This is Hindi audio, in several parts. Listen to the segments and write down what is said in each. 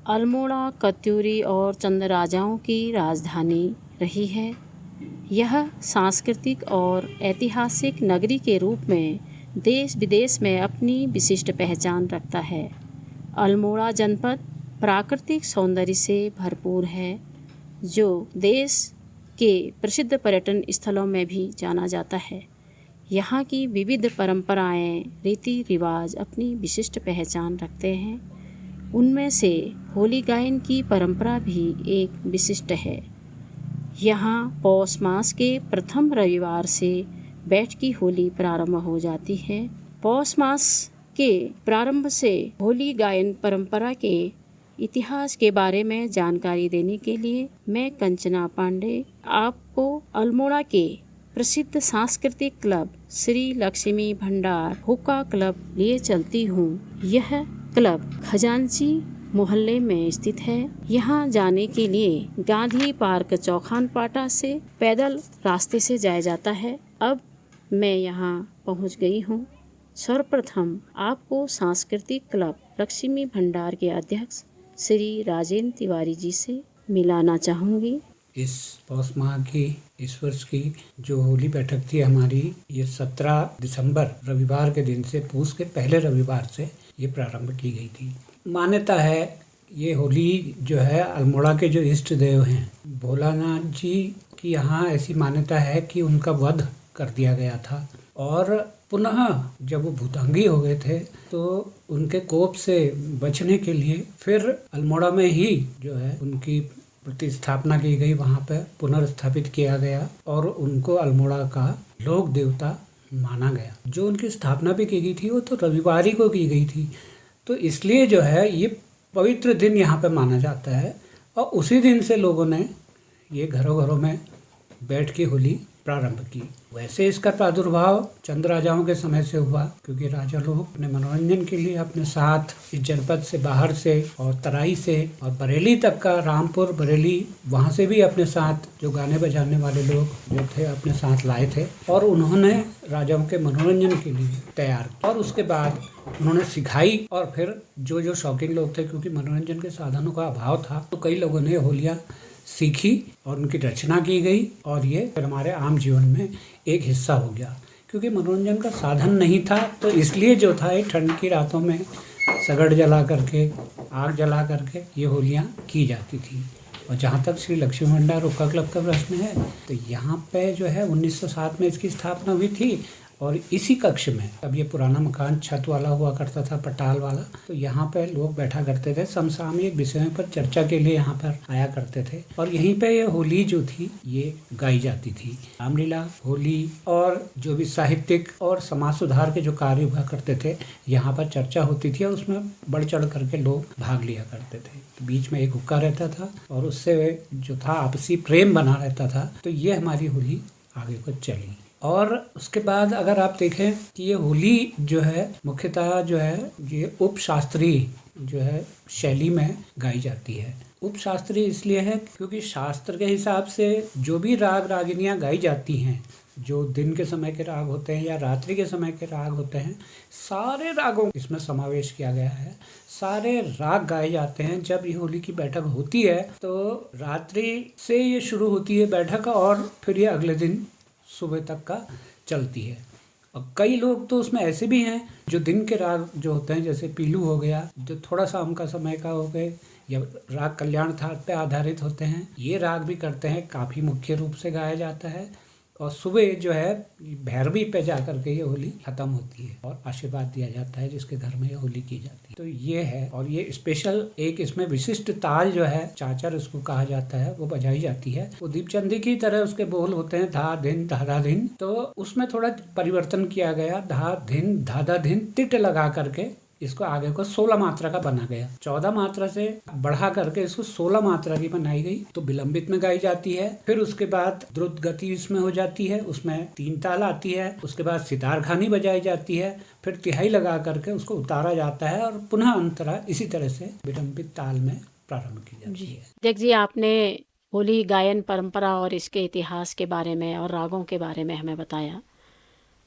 अल्मोड़ा कत्यूरी और चंद राजाओं की राजधानी रही है। यह सांस्कृतिक और ऐतिहासिक नगरी के रूप में देश विदेश में अपनी विशिष्ट पहचान रखता है। अल्मोड़ा जनपद प्राकृतिक सौंदर्य से भरपूर है, जो देश के प्रसिद्ध पर्यटन स्थलों में भी जाना जाता है। यहाँ की विविध परंपराएं, रीति रिवाज अपनी विशिष्ट पहचान रखते हैं। उनमें से होली गायन की परंपरा भी एक विशिष्ट है। यहाँ पौष मास के प्रथम रविवार से बैठ की होली प्रारंभ हो जाती है। पौष मास के प्रारंभ से होली गायन परंपरा के इतिहास के बारे में जानकारी देने के लिए मैं कंचना पांडे आपको अल्मोड़ा के प्रसिद्ध सांस्कृतिक क्लब श्री लक्ष्मी भंडार हुक्का क्लब लिए चलती हूँ। यह क्लब खजांची मोहल्ले में स्थित है। यहाँ जाने के लिए गांधी पार्क चौखान पाटा से पैदल रास्ते से जाया जाता है। अब मैं यहाँ पहुँच गई हूँ। सर्वप्रथम आपको सांस्कृतिक क्लब लक्ष्मी भंडार के अध्यक्ष श्री राजेंद्र तिवारी जी से मिलाना चाहूँगी। इस पौष माह की इस वर्ष की जो होली बैठक थी हमारी, ये 17 दिसंबर रविवार के दिन से पूस के पहले रविवार से ये प्रारंभ की गई थी। मान्यता है ये होली जो है अल्मोड़ा के जो इष्ट देव हैं भोलानाथ जी की, यहाँ ऐसी मान्यता है कि उनका वध कर दिया गया था और पुनः जब वो भूतंगी हो गए थे तो उनके कोप से बचने के लिए फिर अल्मोड़ा में ही जो है उनकी प्रतिस्थापना की गई, वहाँ पे पुनर्स्थापित किया गया और उनको अल्मोड़ा का लोक देवता माना गया। जो उनकी स्थापना भी की गई थी वो तो रविवार को की गई थी, तो इसलिए जो है ये पवित्र दिन यहाँ पे माना जाता है और उसी दिन से लोगों ने ये घरों घरों में बैठ के होली प्रारंभ की। वैसे इसका प्रादुर्भाव चंद राजाओं के समय से हुआ, क्योंकि राजा लोग अपने मनोरंजन के लिए अपने साथ इस जनपद से बाहर से और तराई से और बरेली तक का, रामपुर बरेली, वहाँ से भी अपने साथ जो गाने बजाने वाले लोग जो थे अपने साथ लाए थे और उन्होंने राजाओं के मनोरंजन के लिए तैयार किया और उसके बाद उन्होंने सिखाई और फिर जो शौकीन लोग थे, क्योंकि मनोरंजन के साधनों का अभाव था, तो कई लोगों ने होलियाँ सीखी और उनकी रचना की गई और ये फिर हमारे आम जीवन में एक हिस्सा हो गया। क्योंकि मनोरंजन का साधन नहीं था तो इसलिए जो था ये ठंड की रातों में सगड़ जला करके, आग जला करके ये होलियाँ की जाती थी। और जहाँ तक श्री लक्ष्मी भंडार हुक्का क्लब का प्रश्न है तो यहाँ पे जो है 1907 में इसकी स्थापना हुई थी और इसी कक्ष में, अब ये पुराना मकान छत वाला हुआ करता था, पटाल वाला, तो यहाँ पे लोग बैठा करते थे, समसामयिक विषयों पर चर्चा के लिए यहाँ पर आया करते थे और यहीं पे ये होली जो थी ये गाई जाती थी। रामलीला, होली और जो भी साहित्यिक और समाज सुधार के जो कार्य हुआ करते थे यहाँ पर चर्चा होती थी और उसमें बढ़ चढ़ करके लोग भाग लिया करते थे। तो बीच में एक हुक्का रहता था और उससे जो था आपसी प्रेम बना रहता था। तो ये हमारी होली आगे को चली। और उसके बाद अगर आप देखें कि ये होली जो है मुख्यतः जो है ये उपशास्त्रीय जो है शैली में गाई जाती है। उपशास्त्रीय इसलिए है क्योंकि शास्त्र के हिसाब से जो भी राग रागिनियाँ गाई जाती हैं, जो दिन के समय के राग होते हैं या रात्रि के समय के राग होते हैं, सारे रागों इसमें समावेश किया गया है। सारे राग गाए जाते हैं। जब ये होली की बैठक होती है तो रात्रि से ये शुरू होती है बैठक और फिर ये अगले दिन सुबह तक का चलती है। और कई लोग तो उसमें ऐसे भी हैं जो दिन के राग जो होते हैं, जैसे पीलू हो गया, जो थोड़ा सा हम का समय का हो गए, या राग कल्याण थाट पे आधारित होते हैं, ये राग भी करते हैं। काफ़ी मुख्य रूप से गाया जाता है और सुबह जो है भैरवी पे जा करके ये होली खत्म होती है और आशीर्वाद दिया जाता है जिसके घर में ये होली की जाती है। तो ये है और ये स्पेशल एक इसमें विशिष्ट ताल जो है, चाचर इसको कहा जाता है, वो बजाई जाती है। वो दीपचंदी की तरह उसके बोल होते हैं, धा धिन धाधा धिन, तो उसमें थोड़ा परिवर्तन किया गया, धा धिन धाधा धिन तिट लगा करके इसको आगे को 16 मात्रा का बना गया। 14 मात्रा से बढ़ा करके इसको 16 मात्रा की बनाई गई। तो विलंबित में गाई जाती है, फिर उसके बाद द्रुत गति इसमें हो जाती है, उसमें 3 ताल आती है, उसके बाद सितार खानी बजाई जाती है, फिर तिहाई लगा करके उसको उतारा जाता है और पुनः अंतरा इसी तरह से विलंबित ताल में प्रारंभ की जाती है। देख जी, आपने होली गायन परंपरा और इसके इतिहास के बारे में और रागों के बारे में हमें बताया।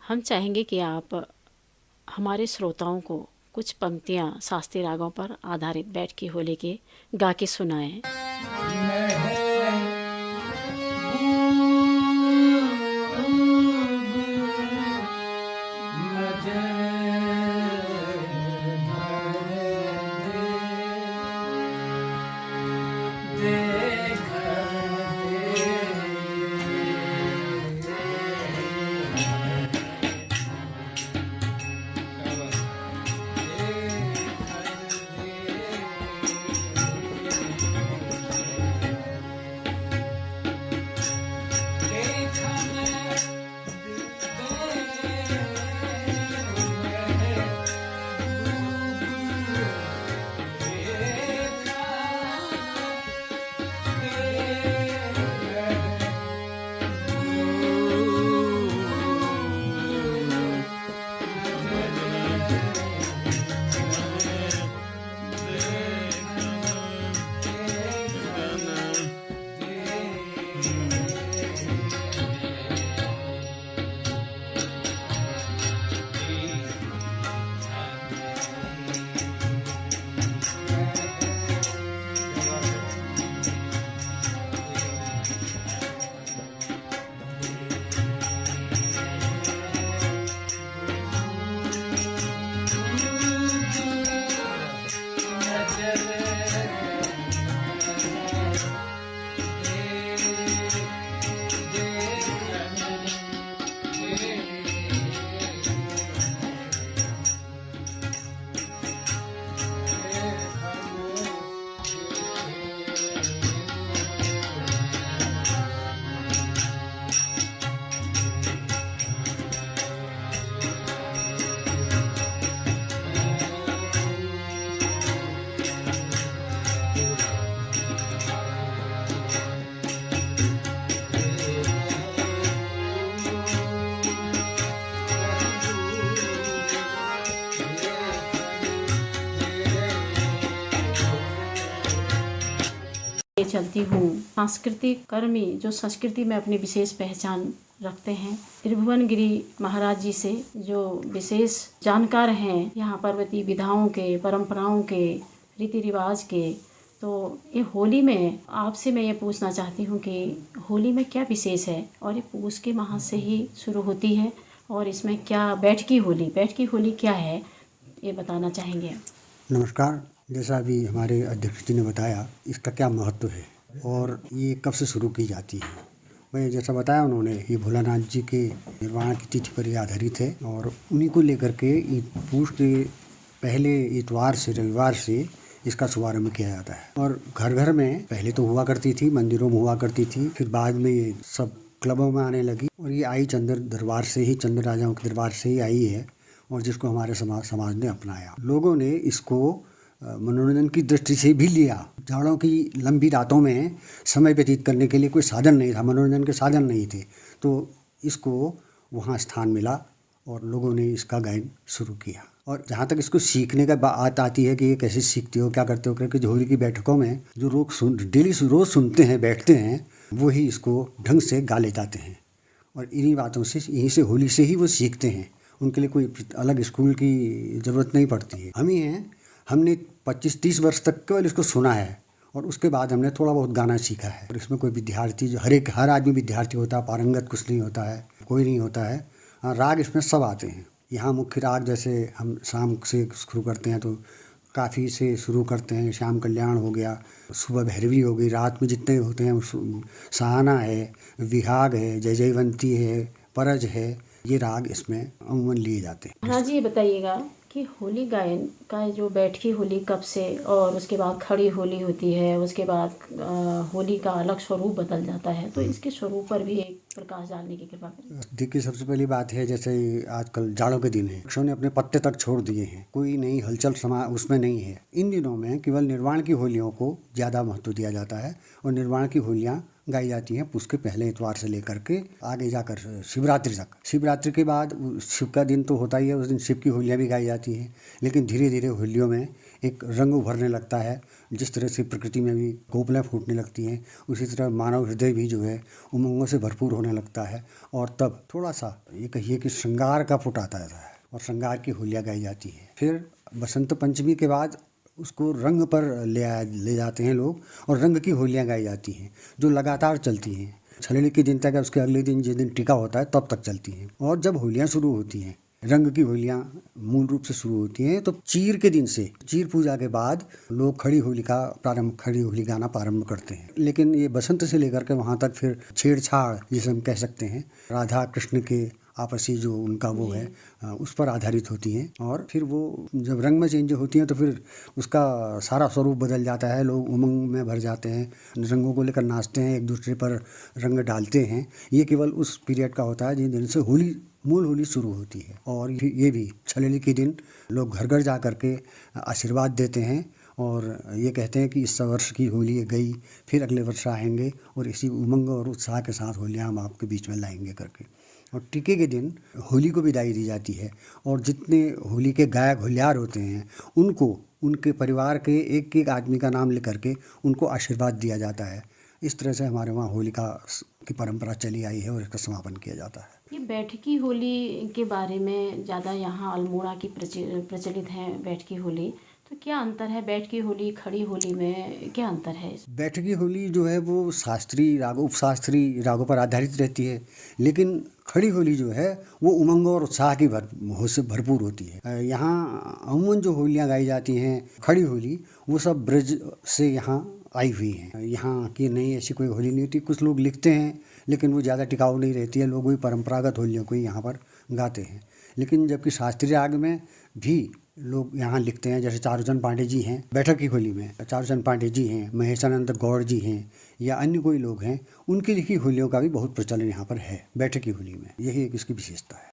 हम चाहेंगे कि आप हमारे श्रोताओं को कुछ पंक्तियाँ शास्त्रीय रागों पर आधारित बैठकी होली के गा के सुनाएं। चलती हूँ। सांस्कृतिक कर्मी जो संस्कृति में अपनी विशेष पहचान रखते हैं, त्रिभुवन गिरी महाराज जी से जो विशेष जानकार हैं यहाँ पर्वतीय विधाओं के, परंपराओं के, रीति रिवाज के। तो ये होली में आपसे मैं ये पूछना चाहती हूँ कि होली में क्या विशेष है और ये पूष के माह से ही शुरू होती है और इसमें क्या बैठकी होली क्या है, ये बताना चाहेंगे आप? नमस्कार। जैसा अभी हमारे अध्यक्ष जी ने बताया, इसका क्या महत्व है और ये कब से शुरू की जाती है। वही जैसा बताया उन्होंने, ये भोलानाथ जी के निर्वाण की तिथि पर ये आधारित है और उन्हीं को लेकर के पूष के पहले इतवार से, रविवार से इसका शुभारंभ किया जाता है। और घर घर में पहले तो हुआ करती थी, मंदिरों में हुआ करती थी, फिर बाद में ये सब क्लबों में आने लगी और ये आई चंद्र दरबार से ही, चंद्र राजाओं के दरबार से ही आई है और जिसको हमारे समाज ने अपनाया। लोगों ने इसको मनोरंजन की दृष्टि से भी लिया। जाड़ों की लंबी रातों में समय व्यतीत करने के लिए कोई साधन नहीं था, मनोरंजन के साधन नहीं थे, तो इसको वहाँ स्थान मिला और लोगों ने इसका गायन शुरू किया। और जहाँ तक इसको सीखने का बात आती है कि ये कैसे सीखते हो, क्या करते हो, क्योंकि होली की बैठकों में जो लोग डेली रोज़ सुनते हैं, बैठते हैं, वही इसको ढंग से गा ले जाते हैं और इन्हीं बातों से, यहीं से, होली से ही वो सीखते हैं। उनके लिए कोई अलग स्कूल की ज़रूरत नहीं पड़ती है। हम ही हैं, हमने 25-30 वर्ष तक केवल इसको सुना है और उसके बाद हमने थोड़ा बहुत गाना सीखा है। और इसमें कोई विद्यार्थी, जो हर आदमी विद्यार्थी होता है, पारंगत कुछ नहीं होता है, कोई नहीं होता है। हाँ, राग इसमें सब आते हैं। यहाँ मुख्य राग जैसे हम शाम से शुरू करते हैं तो काफ़ी से शुरू करते हैं। श्याम कल्याण हो गया, सुबह भैरवी हो गई, रात में जितने होते हैं, सहाना है, विहाग है, जय जयवंती है, परज है, ये राग इसमें अमूमन लिए जाते हैं। हाँ जी, ये बताइएगा कि होली गायन का जो बैठकी होली कब से, और उसके बाद खड़ी होली होती है, उसके बाद होली का अलग स्वरूप बदल जाता है, तो इसके स्वरूप पर भी एक प्रकाश डालने की कृपा करें। देखिए, सबसे पहली बात है, जैसे आजकल जाड़ों के दिन है, वृक्षों ने अपने पत्ते तक छोड़ दिए हैं, कोई नई हलचल उसमें नहीं है। इन दिनों में केवल निर्वाण की होलियों को ज़्यादा महत्व दिया जाता है और निर्वाण की होलियाँ गाई जाती हैं पुष के पहले इतवार से लेकर के आगे जाकर शिवरात्रि तक। शिवरात्रि के बाद शिव का दिन तो होता ही है, उस दिन शिव की होलियाँ भी गाई जाती हैं। लेकिन धीरे धीरे होलियों में एक रंग उभरने लगता है। जिस तरह से प्रकृति में भी कोपलें फूटने लगती हैं, उसी तरह मानव हृदय भी जो है उमंगों से भरपूर होने लगता है और तब थोड़ा सा ये कहिए कि श्रृंगार का फुट आता है और श्रृंगार की होलियाँ गाई जाती है। फिर बसंत पंचमी के बाद उसको रंग पर ले जाते हैं लोग, और रंग की होलियाँ गाई जाती हैं जो लगातार चलती हैं। छलनी के दिन तक, उसके अगले दिन जिस दिन टीका होता है तब तक चलती हैं। और जब होलियाँ शुरू होती हैं, रंग की होलियाँ मूल रूप से शुरू होती हैं, तो चीर के दिन से, चीर पूजा के बाद लोग खड़ी होली गाना प्रारंभ करते हैं। लेकिन ये बसंत से लेकर के वहाँ तक फिर छेड़छाड़ जिसे हम कह सकते हैं, राधा कृष्ण के आपसी जो उनका वो है उस पर आधारित होती हैं। और फिर वो जब रंग में चेंज होती हैं तो फिर उसका सारा स्वरूप बदल जाता है। लोग उमंग में भर जाते हैं, रंगों को लेकर नाचते हैं, एक दूसरे पर रंग डालते हैं। ये केवल उस पीरियड का होता है जिन दिन से मूल होली शुरू होती है। और ये भी छलेली के दिन लोग घर घर जा कर के आशीर्वाद देते हैं और ये कहते हैं कि इस वर्ष की होली गई, फिर अगले वर्ष आएंगे और इसी उमंग और उत्साह के साथ होलियाँ हम आपके बीच में लाएंगे करके। और टीके के दिन होली को विदाई दी जाती है और जितने होली के गायक होलियार होते हैं उनको उनके परिवार के एक एक आदमी का नाम लेकर के उनको आशीर्वाद दिया जाता है। इस तरह से हमारे वहाँ होलिका की परंपरा चली आई है और इसका समापन किया जाता है। ये बैठकी होली के बारे में ज़्यादा यहाँ अल्मोड़ा की प्रचलित है बैठकी होली, तो क्या अंतर है बैठकी होली खड़ी होली में, क्या अंतर है? बैठकी होली जो है वो शास्त्रीय रागों, उपशास्त्रीय रागों पर आधारित रहती है, लेकिन खड़ी होली जो है वो उमंग और उत्साह की से भरपूर होती है। यहाँ अमूमन जो होलियाँ गाई जाती हैं खड़ी होली, वो सब ब्रज से यहाँ आई हुई हैं। यहाँ की नहीं ऐसी कोई होली नहीं होती। कुछ लोग लिखते हैं लेकिन वो ज़्यादा टिकाऊ नहीं रहती है, लोग वही परंपरागत होलियों को यहाँ पर गाते हैं। लेकिन जबकि शास्त्रीय राग में भी लोग यहाँ लिखते हैं, जैसे चारूचंद पांडे जी हैं बैठक की होली में, चारूचंद पांडे जी हैं, महेशानंद गौड़ जी हैं या अन्य कोई लोग हैं, उनकी लिखी होलियों का भी बहुत प्रचलन यहाँ पर है बैठक की होली में। यही एक इसकी विशेषता है।